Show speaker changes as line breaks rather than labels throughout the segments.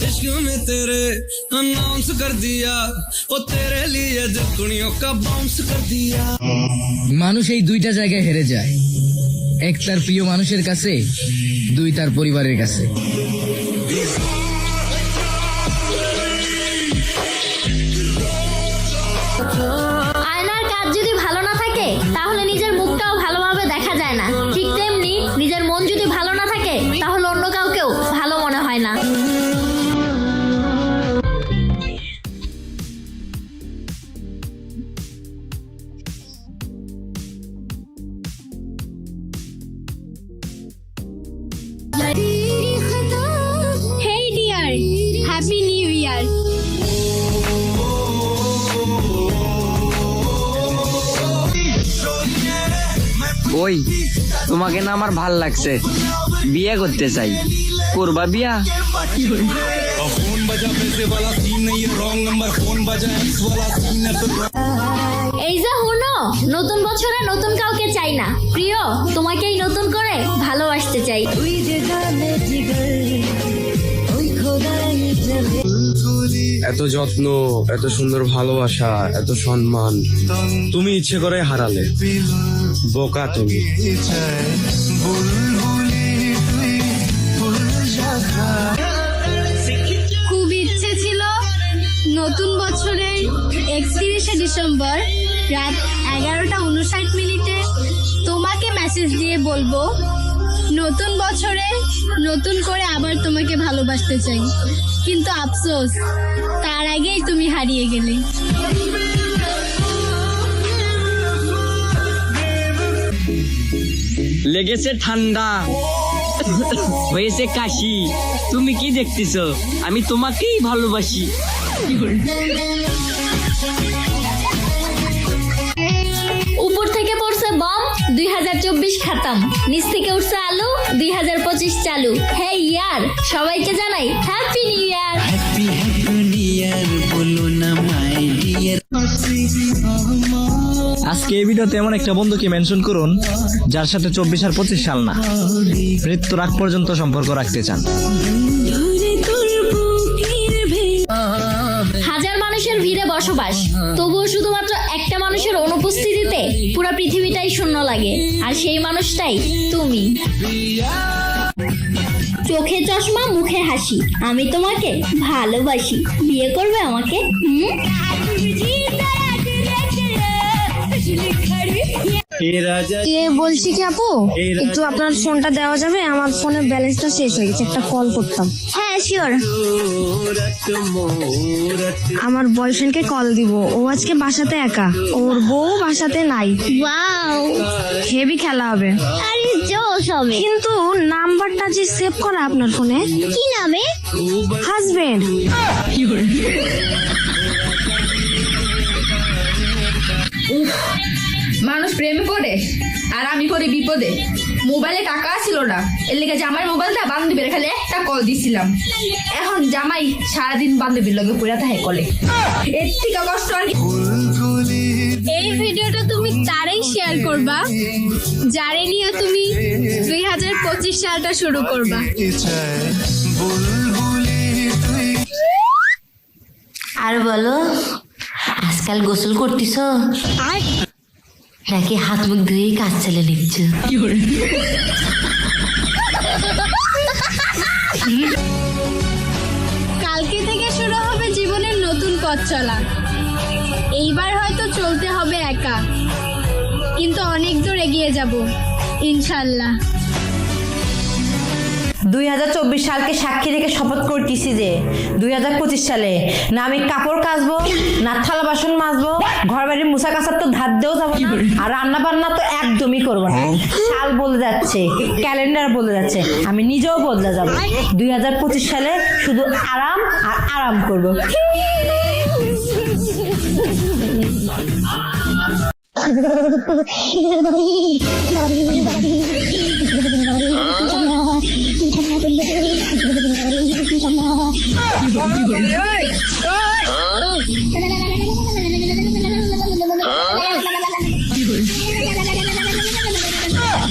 इश्क में तेरे अनाउंस कर दिया वो तेरे लिए दुनिया का बाउंस कर दिया।
মানুষ এই দুইটা জায়গায় হেরে যায়, এক তার প্রিয় মানুষের কাছে, দুই তার পরিবারের কাছে।
আয়নার কাজ যদি ভালো না থাকে তাহলে নিজের মুখটাও ভালোভাবে দেখা যায় না, ঠিক তেমনি নিজের মন যদি ভালো না থাকে তাহলে অন্য কাউকেও ভালো মনে হয় না।
Hey dear, Happy New Year.
ওই তোমাকে না আমার ভাল লাগছে, বিয়ে করতে চাই, করবা বিয়া?
फोन बजा पैसे वाला सीन नहीं है, रॉन्ग नंबर फोन बजा एक्स वाला सीन है तो
এই যে হুনো, নতুন বছরে নতুন কাউকে চাই না, প্রিয় তোমাকেই নতুন করে ভালোবাসতে চাই।
এত যত্ন, এত সুন্দর ভালোবাসা, এত সম্মান তুমি ইচ্ছে করে হারালে, বোকা তুমি।
খুব ইচ্ছে ছিল নতুন বছরের 31শে ডিসেম্বর রাত 11:59 তোমাকে মেসেজ দিয়ে বলবো নতুন বছরে নতুন করে আবার তোমাকে ভালোবাসতে চাই, কিন্তু আফসোস তার আগেই তুমি হারিয়ে গেলে।
লেগেছে ঠান্ডা, হয়েছে কাশি, তুমি কি দেখতেছো? আমি তোমাকেই ভালোবাসি।
উপর থেকে পড়ছে বম, 2024 খাতাম, নিচ থেকে উঠছে আলু, 2025 চালু। হে ইয়ার, সবাইকে জানাই হ্যাপি নিউ ইয়ার।
আজকে এই ভিডিওতে এমন একটা বন্ধুকে মেনশন করুন যার সাথে 24 আর 25 সাল না, মৃত্যুর আগ পর্যন্ত সম্পর্ক রাখতে চান।
হাজার মানুষের ভিড়ে বসবাস, তবুও শুধুমাত্র একটা মানুষের অনুপস্থিতিতে পুরো পৃথিবীটাই শূন্য লাগে, আর সেই মানুষটাই তুমি। চোখে চশমা মুখে হাসি, আমি তোমাকে ভালোবাসি, বিয়ে করবে আমাকে?
বলছি কি আপু, একটু আপনার ফোনটা দেওয়া যাবে? আমার ফোনের ব্যালেন্সটা শেষ হয়ে গেছে, একটা কল করতাম।
হ্যাঁ শিওর।
আমার বয়ফ্রেন্ডকে কল দিব, ও আজকে বাসাতে একা, ওর বউ বাসাতে নাই।
ওয়াও,
হেভি খেলা হবে।
আরে জোশ হবে।
কিন্তু নাম্বারটা যে সেভ করা আপনার ফোনে,
কি নামে?
হাজবেন্ড।
মানুষ প্রেমে পড়ে আর আমি পড়ি বিপদে। মোবাইলে টাকা ছিল না, এর লেগে জামাই মোবাইলটা বান্ধবীর খালি একটা কল দিছিলাম। এখন জামাই সারাদিন বান্ধবীর লগে পড়ে থাকে কলে, এর থেকে কষ্ট আর কি।
এই ভিডিওটা তুমি তারই শেয়ার করবা যারে নিয়ে তুমি 2025 সালটা শুরু করবা।
আর বলো, আজকাল গোসল করতেছ নাকি হাত মুখ ধুয়ে কাজ চালে নিচ্ছ?
কালকে থেকে শুরু হবে জীবনের নতুন পথ চলা। এইবার হয়তো চলতে হবে একা, কিন্তু অনেক দূর এগিয়ে যাব ইনশাল্লাহ।
2024 সালকে সাক্ষী রেখে শপথ করতেছি যে 2025 সালে না আমি কাপড় কাচবো, না থালা বাসন মাজবো, ঘর বাড়ির মুছা কাচার তো ধার দিয়েও যাবো না, আর রান্না বান্না তো একদমই করবো না। সাল বলে যাচ্ছে, ক্যালেন্ডার বলে যাচ্ছে, আমি নিজেও বদলে যাবো। 2025 সালে শুধু আরাম আর আরাম করবো।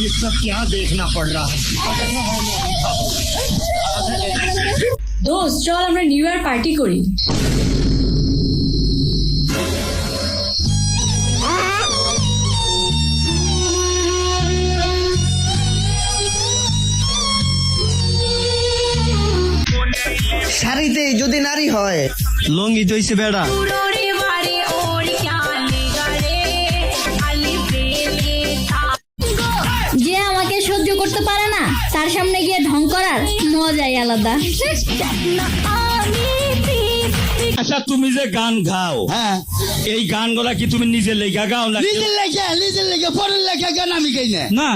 ये सब क्या देखना पड़ रहा है?
দোস্ত চল আমরা নিউ ইয়ার পার্টি করি।
শাড়িতে যদি নারী হয়,
লঙ্গি তো হইছে বেড়া।
যে আমাকে সহ্য করতে পারে না তার সামনে গিয়ে ঢং করার মজাই আলাদা।
আচ্ছা তুমি যে গান গাও, হ্যাঁ, এই গানগুলা কি তুমি নিজে লেখা গাও না? নিজের লেখা পরের লেখা গান আমি গাই না,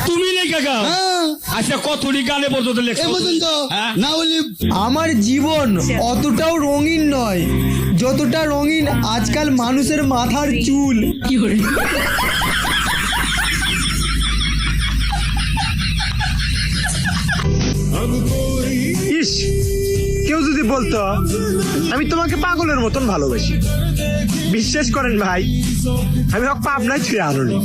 তুমি লেখা গাও। আচ্ছা কতটি গানে পর্যন্ত লেখা পর্যন্ত না হলে?
আমার জীবন অতটাও রঙিন নয় যতটা রঙিন আজকাল মানুষের মাথার চুল।
ইস, কেউ যদি বলতো আমি তোমাকে পাগলের মতন ভালোবাসি, বিশ্বাস করেন ভাই, আমি হোক পাবনায় ছুঁয়ে আনুনি।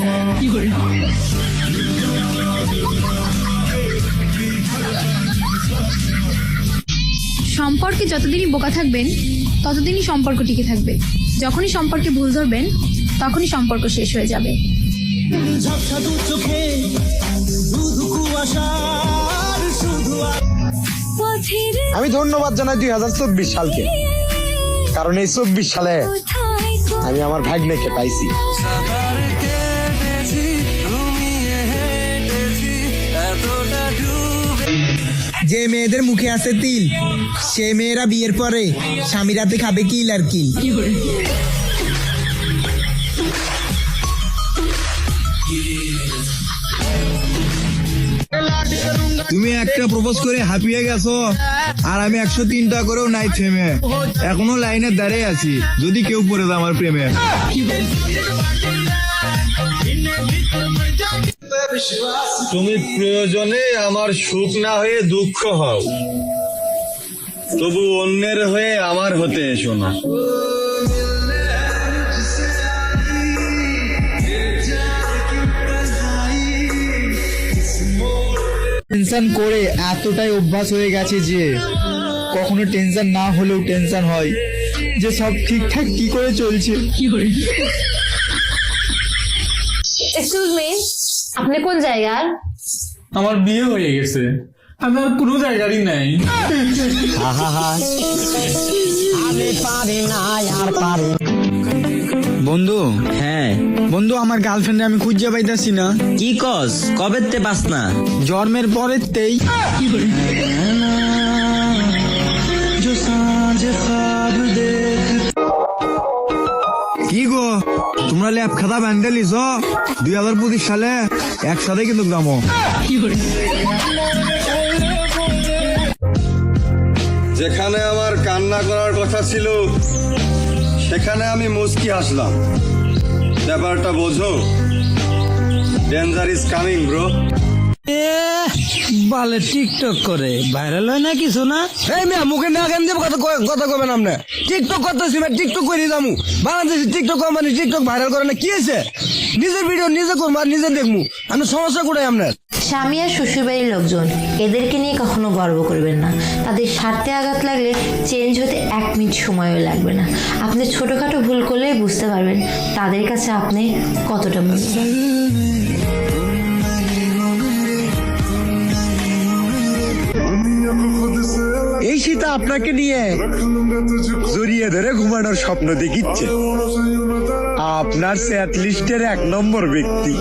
সম্পর্কে যতদিনই বোকা থাকবেন ততদিনই সম্পর্ক টিকে থাকবে। যখনই সম্পর্কে ভুল ধরবেন তখনই সম্পর্ক শেষ হয়ে যাবে।
আমি ধন্যবাদ জানাই 2024 সালকে, কারণ এই 24 সালে আমি আমার ভাগ্নেকে পাইছি।
যে মেয়েদের মুখে আছে তিল, সে মেয়েরা বিয়ের পরে স্বামী রাতে খাবে কিল আর কিল।
তুমি একটা প্রপোজ করে হাঁপিয়ে গেছো, আর আমি 103টা করেও নাই থেমে এখনো লাইনে দাঁড়িয়ে আছি, যদি কেউ পড়ে যায় আমার প্রেমে। তুমি প্রয়োজনে আমার সুখ না হয়ে দুঃখ হও, তবু অন্যের হয়ে আমার হতে এসো না।
টেনশন করে এতটাই অভ্যাস হয়ে গেছে যে কখনো টেনশন না হলেও টেনশন হয় যে সব ঠিকঠাক কি করে চলছে।
এক্সকিউজ মি, আপনি কোন জায়গার?
আমার বিয়ে হয়ে গেছে, আমি আর কোনো জায়গারই নাই।
বন্ধু,
হ্যাঁ
বন্ধু, আমার গার্লফ্রেন্ডে আমি খুঁজে পাইতাছি না।
কি কস, কবে তে পাস না?
জন্মের পরেতেই। কি গো, তোমরা ল্যাব খাতা বান্ধে লিছ 2025 সালে একসাথে কিন্তু দামো।
যেখানে আমার কান্না করার কথা ছিল সেখানে আমি মুচকি হাসলাম। ব্যাপারটা বোঝো, ডেঞ্জার ইজ কামিং ব্রো।
বালে টিকটক করে ভাইরাল হয় না কিছু না? এই মেয়ে মুখে না কেন দেব কথা কবেন আপনি? টিকটক করতেছি, টিকটক করে যাবো। বাংলাদেশে টিকটক মানে টিকটক ভাইরাল করে না, কি হয়েছে? নিজের ভিডিও নিজে করবো আর নিজে দেখবো, আমি সমস্যা কোথায় আপনার?
স্বামী আর শ্বশুরবাড়ির লোকজন এদেরকে নিয়ে কখনো গর্ব করবেন না। তাদের স্বার্থে আঘাত লাগলে চেঞ্জ হতে 1 মিনিট সময়ও লাগবে না। আপনি ছোটখাটো ভুল করলেই বুঝতে পারবেন তাদের কাছে আপনি কতটা মূল্যবান।
এই সীতা আপনাকে নিয়ে জড়িয়ে ধরে ঘুমানোর স্বপ্ন দেখিচ্ছে। আপনার চ্যাট লিস্টের 1 নম্বর ব্যক্তি।